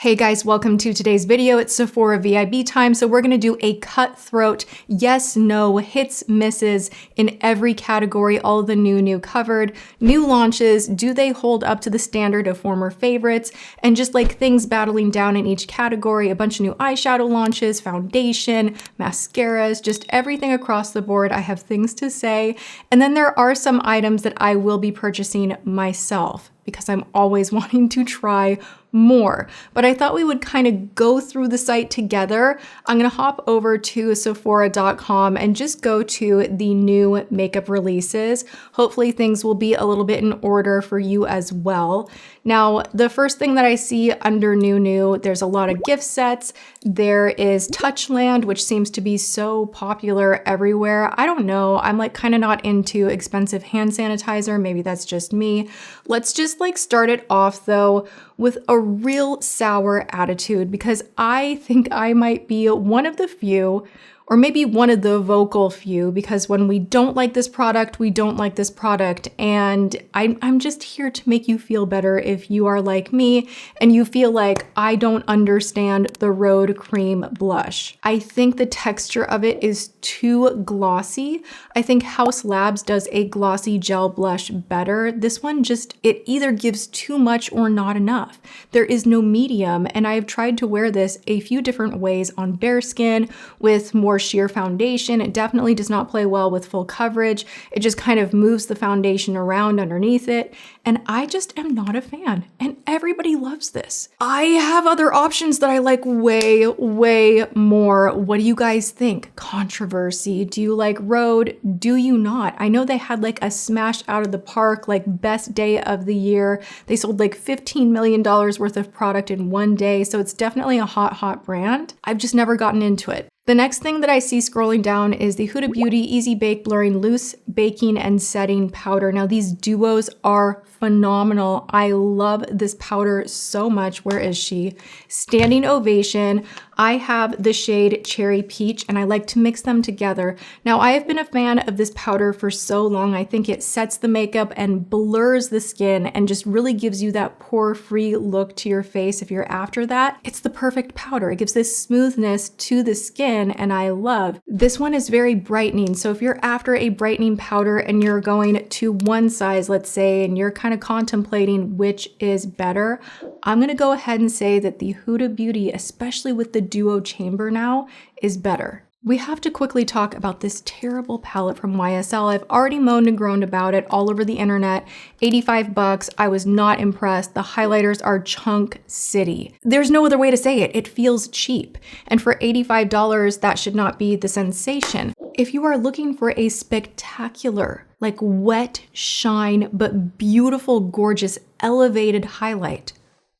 Hey guys, welcome to today's video. It's Sephora VIB time. So we're gonna do a cutthroat yes, no, hits, misses in every category, all of the new covered, new launches. Do they hold up to the standard of former favorites? And just like things battling down in each category, a bunch of new eyeshadow launches, foundation, mascaras, just everything across the board. I have things to say. And then there are some items that I will be purchasing myself because I'm always wanting to try more. But I thought we would kind of go through the site together. I'm gonna hop over to Sephora.com and just go to the new makeup releases. Hopefully things will be a little bit in order for you as well. Now, the first thing that I see under new, there's a lot of gift sets. There is Touchland, which seems to be so popular everywhere. I don't know, I'm like kind of not into expensive hand sanitizer. Maybe that's just me. Let's just like start it off though with a real sour attitude because I think I might be one of the few, or maybe one of the vocal few, because when we don't like this product, we don't like this product. And I'm just here to make you feel better if you are like me and you feel like I don't understand the Rhode cream blush. I think the texture of it is too glossy. I think Haus Labs does a glossy gel blush better. This one just, it either gives too much or not enough. There is no medium, and I have tried to wear this a few different ways on bare skin with more sheer foundation. It definitely does not play well with full coverage. It just kind of moves the foundation around underneath it. And I just am not a fan. And everybody loves this. I have other options that I like way more. What do you guys think? Controversy. Do you like Rhode? Do you not? I know they had like a smash out of the park, like best day of the year. They sold like $15 million worth of product in one day. So it's definitely a hot brand. I've just never gotten into it. The next thing that I see scrolling down is the Huda Beauty Easy Bake Blurring Loose Baking and Setting Powder. Now these duos are phenomenal. I love this powder so much. Where is she? Standing ovation. I have the shade Cherry Peach and I like to mix them together. Now I have been a fan of this powder for so long. I think it sets the makeup and blurs the skin and just really gives you that pore-free look to your face if you're after that. It's the perfect powder. It gives this smoothness to the skin and I love. This one is very brightening. So if you're after a brightening powder and you're going to one size, let's say, and you're kind of contemplating which is better, I'm gonna go ahead and say that the Huda Beauty, especially with the Duo Chamber now, is better. We have to quickly talk about this terrible palette from YSL. I've already moaned and groaned about it all over the internet. 85 bucks. I was not impressed. The highlighters are chunk city. There's no other way to say it. It feels cheap. And for $85, that should not be the sensation. If you are looking for a spectacular, like wet shine, but beautiful, gorgeous, elevated highlight,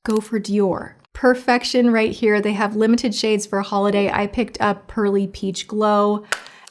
go for Dior. Perfection right here. They have limited shades for holiday. I picked up Pearly Peach Glow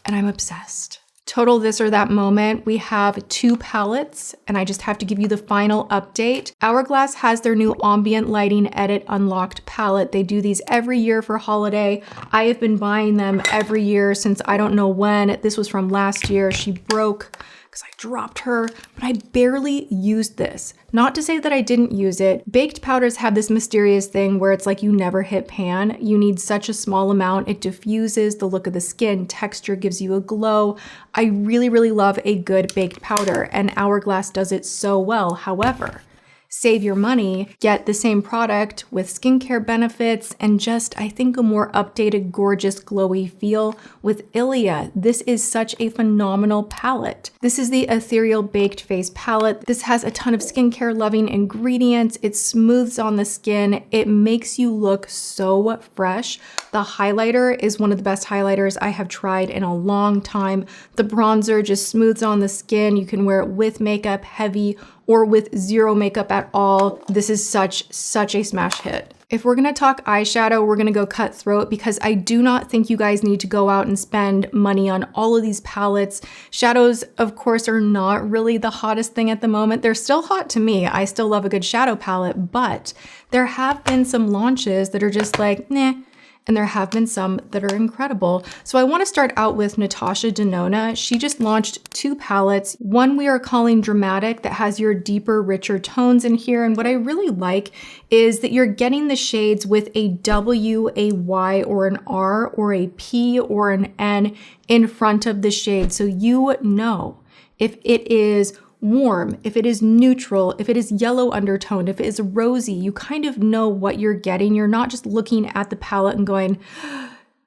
and I'm obsessed. Total this or that moment. We have two palettes and I just have to give you the final update. Hourglass has their new Ambient Lighting Edit Unlocked palette. They do these every year for holiday. I have been buying them every year since I don't know when. This was from last year. She broke because I dropped her, but I barely used this. Not to say that I didn't use it. Baked powders have this mysterious thing where it's like you never hit pan. You need such a small amount. It diffuses the look of the skin. Texture gives you a glow. I really love a good baked powder and Hourglass does it so well. However, save your money, get the same product with skincare benefits and just, I think, a more updated, gorgeous, glowy feel with Ilia. This is such a phenomenal palette. This is the Ethereal Baked Face palette. This has a ton of skincare loving ingredients. It smooths on the skin. It makes you look so fresh. The highlighter is one of the best highlighters I have tried in a long time. The bronzer just smooths on the skin. You can wear it with makeup, heavy, or with zero makeup at all. This is such a smash hit. If we're gonna talk eyeshadow, we're gonna go cutthroat because I do not think you guys need to go out and spend money on all of these palettes. Shadows, of course, are not really the hottest thing at the moment. They're still hot to me. I still love a good shadow palette, but there have been some launches that are just like, nah. and there have been some that are incredible. So I want to start out with Natasha Denona. She just launched 2 palettes. One we are calling Dramatic that has your deeper, richer tones in here. And what I really like is that you're getting the shades with a W, a Y, or an R, or a P, or an N in front of the shade. So you know if it is warm, if it is neutral, if it is yellow undertoned, if it is rosy, you kind of know what you're getting. You're not just looking at the palette and going,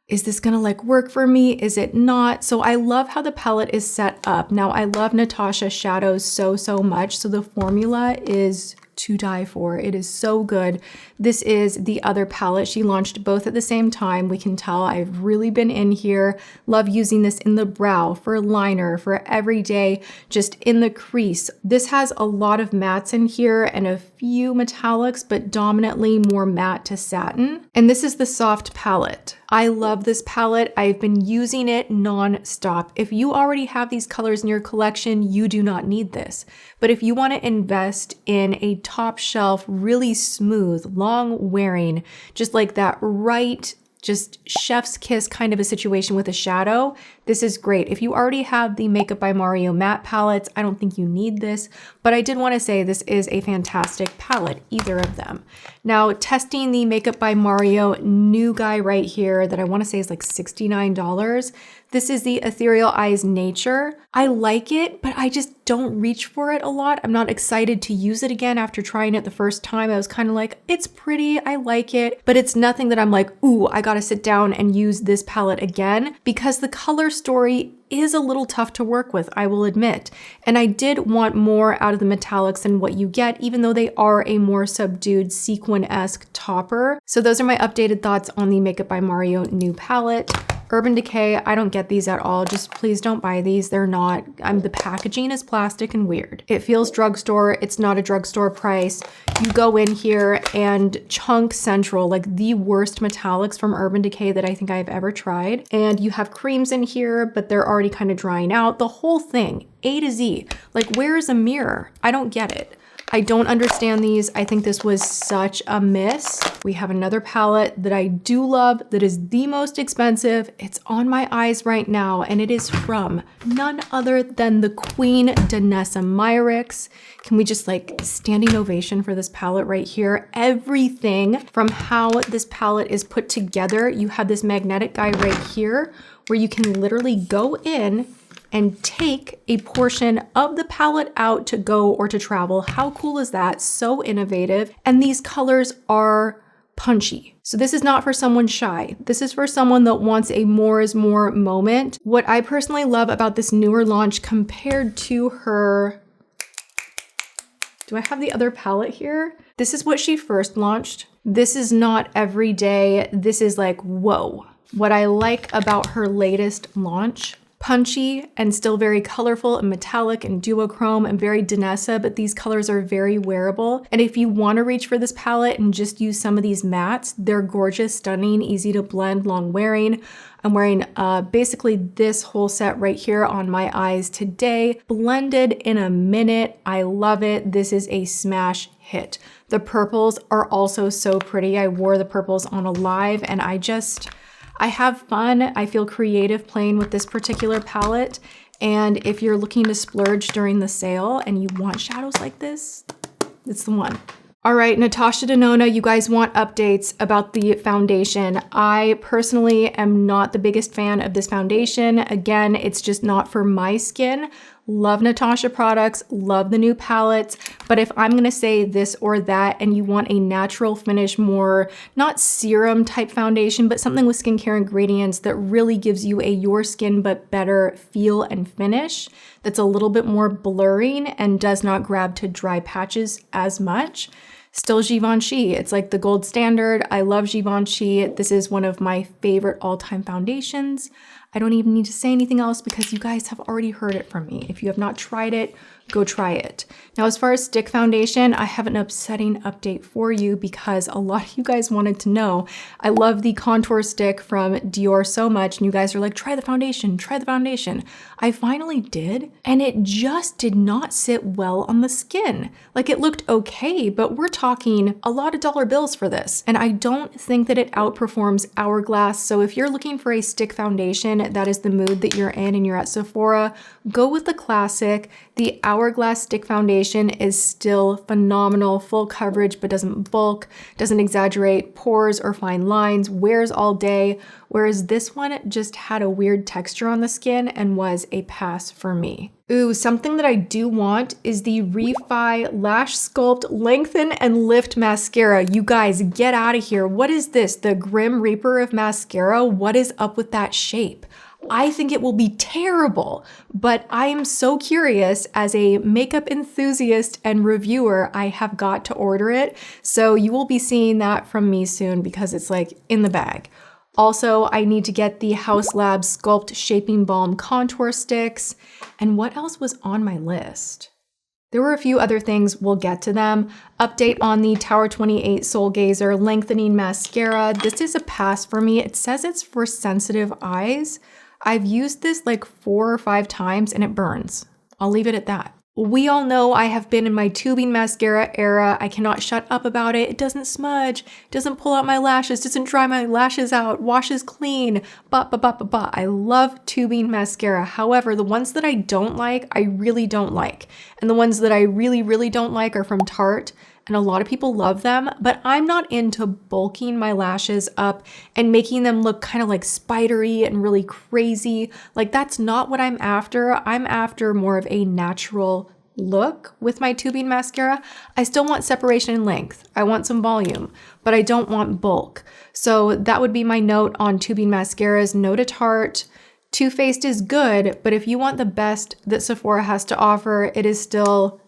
is this gonna like work for me? Is it not? So I love how the palette is set up. Now I love Natasha shadows so much. So the formula is to die for. It is so good. This is the other palette. She launched both at the same time. We can tell I've really been in here. Love using this in the brow, for liner, for everyday, just in the crease. This has a lot of mattes in here and a few metallics, but dominantly more matte to satin. And this is the soft palette. I love this palette. I've been using it non-stop. If you already have these colors in your collection, you do not need this. But if you want to invest in a top shelf, really smooth, long wearing, just like that right, just chef's kiss kind of a situation with a shadow, this is great. If you already have the Makeup by Mario matte palettes, I don't think you need this, but I did want to say this is a fantastic palette, either of them. Now, testing the Makeup by Mario new guy right here that I want to say is like $69. This is the Ethereal Eyes Nature. I like it, but I just don't reach for it a lot. I'm not excited to use it again after trying it the first time. I was kind of like, it's pretty, I like it, but it's nothing that I'm like, ooh, I gotta sit down and use this palette again, because the color story is a little tough to work with, I will admit. And I did want more out of the metallics than what you get, even though they are a more subdued sequin-esque topper. So those are my updated thoughts on the Makeup by Mario new palette. Urban Decay, I don't get these at all. Just please don't buy these. They're not, the packaging is plastic and weird. It feels drugstore. It's not a drugstore price. You go in here and Chunk Central, like the worst metallics from Urban Decay that I think I've ever tried. And you have creams in here, but they're already kind of drying out. The whole thing, A to Z. Like, where is a mirror? I don't get it. I don't understand these. I think this was such a miss. We have another palette that I do love that is the most expensive. It's on my eyes right now, and it is from none other than the Queen Danessa Myricks. Can we just like standing ovation for this palette right here? Everything from how this palette is put together. You have this magnetic guy right here where you can literally go in and take a portion of the palette out to go or to travel. How cool is that? So innovative. And these colors are punchy. So this is not for someone shy. This is for someone that wants a more is more moment. What I personally love about this newer launch compared to her, do I have the other palette here? This is what she first launched. This is not every day. This is like, whoa. What I like about her latest launch, punchy and still very colorful and metallic and duochrome and very Danessa, but these colors are very wearable. And if you want to reach for this palette and just use some of these mattes, they're gorgeous, stunning, easy to blend, long wearing. I'm wearing basically this whole set right here on my eyes today, blended in a minute. I love it. This is a smash hit. The purples are also so pretty. I wore the purples on a live and I have fun. I feel creative playing with this particular palette. And if you're looking to splurge during the sale and you want shadows like this, it's the one. All right, Natasha Denona, you guys want updates about the foundation. I personally am not the biggest fan of this foundation. Again, it's just not for my skin. Love Natasha products, love the new palettes, but if I'm gonna say this or that and you want a natural finish, more, not serum type foundation, but something with skincare ingredients that really gives you a your skin but better feel and finish, that's a little bit more blurring and does not grab to dry patches as much, still Givenchy. It's like the gold standard. I love Givenchy. This is one of my favorite all-time foundations. I don't even need to say anything else because you guys have already heard it from me. If you have not tried it, go try it. Now, as far as stick foundation, I have an upsetting update for you because a lot of you guys wanted to know. I love the contour stick from Dior so much, and you guys are like, try the foundation, try the foundation. I finally did, and it just did not sit well on the skin. Like, it looked okay, but we're talking a lot of dollar bills for this, and I don't think that it outperforms Hourglass. So if you're looking for a stick foundation, that is the mood that you're in and you're at Sephora, go with the classic. The Hourglass stick foundation is still phenomenal, full coverage, but doesn't bulk, doesn't exaggerate pores or fine lines, wears all day, whereas this one just had a weird texture on the skin and was a pass for me. Ooh, something that I do want is the Refi Lash Sculpt Lengthen and Lift Mascara. You guys, get out of here. What is this? The Grim Reaper of mascara? What is up with that shape? I think it will be terrible, but I am so curious. As a makeup enthusiast and reviewer, I have got to order it. So you will be seeing that from me soon because it's like in the bag. Also, I need to get the Haus Lab Sculpt Shaping Balm Contour Sticks. And what else was on my list? There were a few other things, we'll get to them. Update on the Tower 28 Soul Gazer Lengthening Mascara. This is a pass for me. It says it's for sensitive eyes. I've used this like 4 or 5 times and it burns. I'll leave it at that. We all know I have been in my tubing mascara era. I cannot shut up about it. It doesn't smudge, doesn't pull out my lashes, doesn't dry my lashes out, washes clean, I love tubing mascara. However, the ones that I don't like, I really don't like. And the ones that I really, really don't like are from Tarte. And a lot of people love them, but I'm not into bulking my lashes up and making them look kind of like spidery and really crazy. Like, that's not what I'm after. I'm after more of a natural look with my tubing mascara. I still want separation in length. I want some volume, but I don't want bulk. So that would be my note on tubing mascaras. No to Tarte. Too Faced is good, but if you want the best that Sephora has to offer, it is still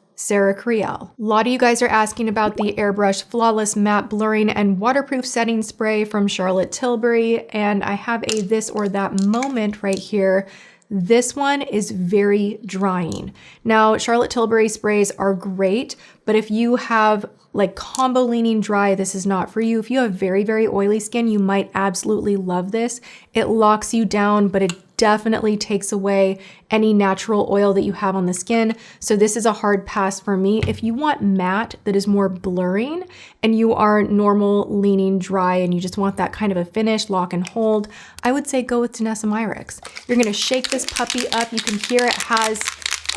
Creal. A lot of you guys are asking about the Airbrush Flawless Matte Blurring and Waterproof Setting Spray from Charlotte Tilbury, and I have a this or that moment right here. This one is very drying. Now, Charlotte Tilbury sprays are great, but if you have like combo leaning dry, this is not for you. If you have very, very oily skin, you might absolutely love this. It locks you down, but it definitely takes away any natural oil that you have on the skin. So this is a hard pass for me. If you want matte that is more blurring and you are normal leaning dry and you just want that kind of a finish, lock and hold, I would say go with Danessa Myricks. You're gonna shake this puppy up. You can hear it has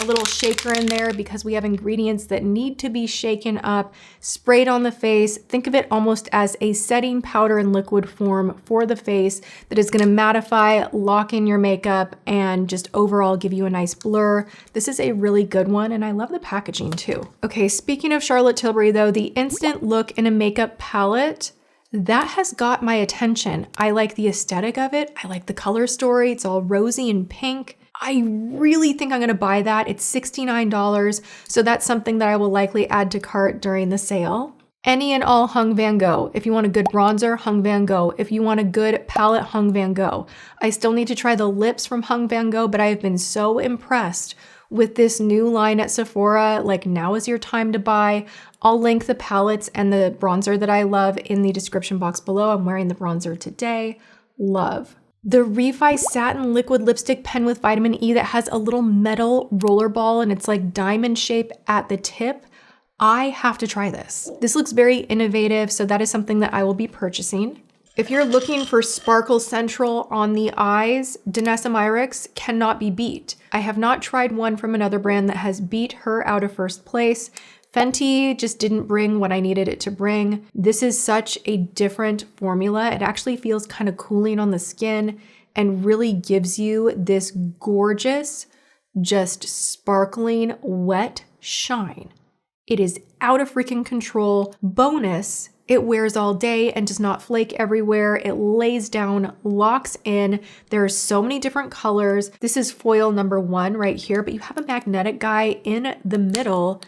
a little shaker in there because we have ingredients that need to be shaken up, sprayed on the face. Think of it almost as a setting powder in liquid form for the face that is going to mattify, lock in your makeup, and just overall give you a nice blur. This is a really good one, and I love the packaging too. Okay, speaking of Charlotte Tilbury though, the Instant Look in a Makeup Palette, that has got my attention. I like the aesthetic of it. I like the color story. It's all rosy and pink. I really think I'm gonna buy that. It's $69, so that's something that I will likely add to cart during the sale. Any and all Hung Van Gogh. If you want a good bronzer, Hung Van Gogh. If you want a good palette, Hung Van Gogh. I still need to try the lips from Hung Van Gogh, but I have been so impressed with this new line at Sephora. Like, now is your time to buy. I'll link the palettes and the bronzer that I love in the description box below. I'm wearing the bronzer today. Love. The Refi Satin Liquid Lipstick Pen with Vitamin E that has a little metal roller ball and it's like diamond shape at the tip. I have to try this. This looks very innovative, so that is something that I will be purchasing. If you're looking for Sparkle Central on the eyes, Danessa Myricks cannot be beat. I have not tried one from another brand that has beat her out of first place. Fenty just didn't bring what I needed it to bring. This is such a different formula. It actually feels kind of cooling on the skin and really gives you this gorgeous, just sparkling, wet shine. It is out of freaking control. Bonus, it wears all day and does not flake everywhere. It lays down, locks in. There are so many different colors. This is foil number 1 right here, but you have a magnetic guy in the middle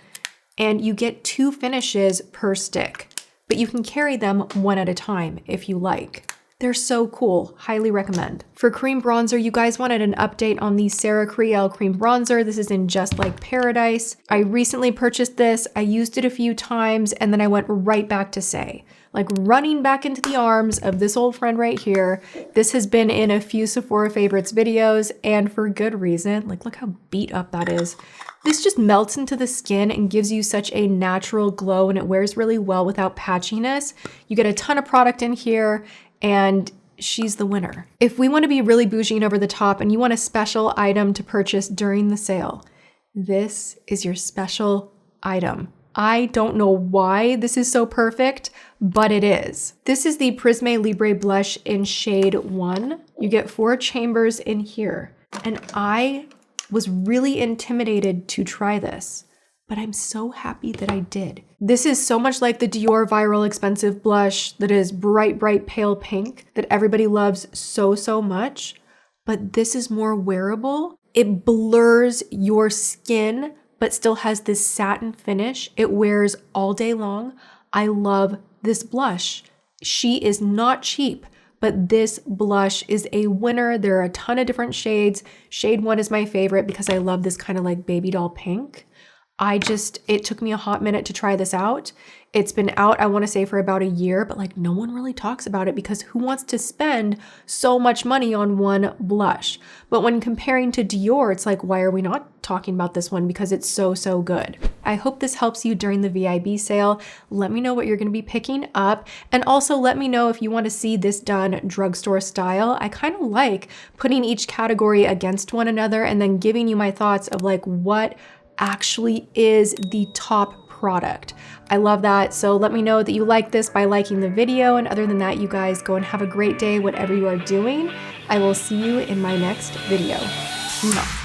and you get 2 finishes per stick, but you can carry them one at a time if you like. They're so cool. Highly recommend. For cream bronzer, you guys wanted an update on the Sarah Creal cream bronzer. This is in Just Like Paradise. I recently purchased this. I used it a few times and then I went right back to Say. Like running back into the arms of this old friend right here. This has been in a few Sephora favorites videos and for good reason. Like look how beat up that is. This just melts into the skin and gives you such a natural glow and it wears really well without patchiness. You get a ton of product in here and she's the winner. If we want to be really bougie and over the top and you want a special item to purchase during the sale, this is your special item. I don't know why this is so perfect, but it is. This is the Prisme Libre blush in shade 1. You get 4 chambers in here. And I was really intimidated to try this, but I'm so happy that I did. This is so much like the Dior Viral Expensive blush that is bright, bright pale pink that everybody loves so, so much, but this is more wearable. It blurs your skin, but still has this satin finish. It wears all day long. I love this blush. She is not cheap, but this blush is a winner. There are a ton of different shades. Shade 1 is my favorite because I love this kind of like baby doll pink. It took me a hot minute to try this out. It's been out, I want to say, for about a year, but like no one really talks about it because who wants to spend so much money on one blush? But when comparing to Dior, it's like, why are we not talking about this one? Because it's so, so good. I hope this helps you during the VIB sale. Let me know what you're going to be picking up. And also let me know if you want to see this done drugstore style. I kind of like putting each category against one another and then giving you my thoughts of like what actually is the top product. I love that. So let me know that you like this by liking the video. And other than that, you guys go and have a great day, whatever you are doing. I will see you in my next video. Mwah.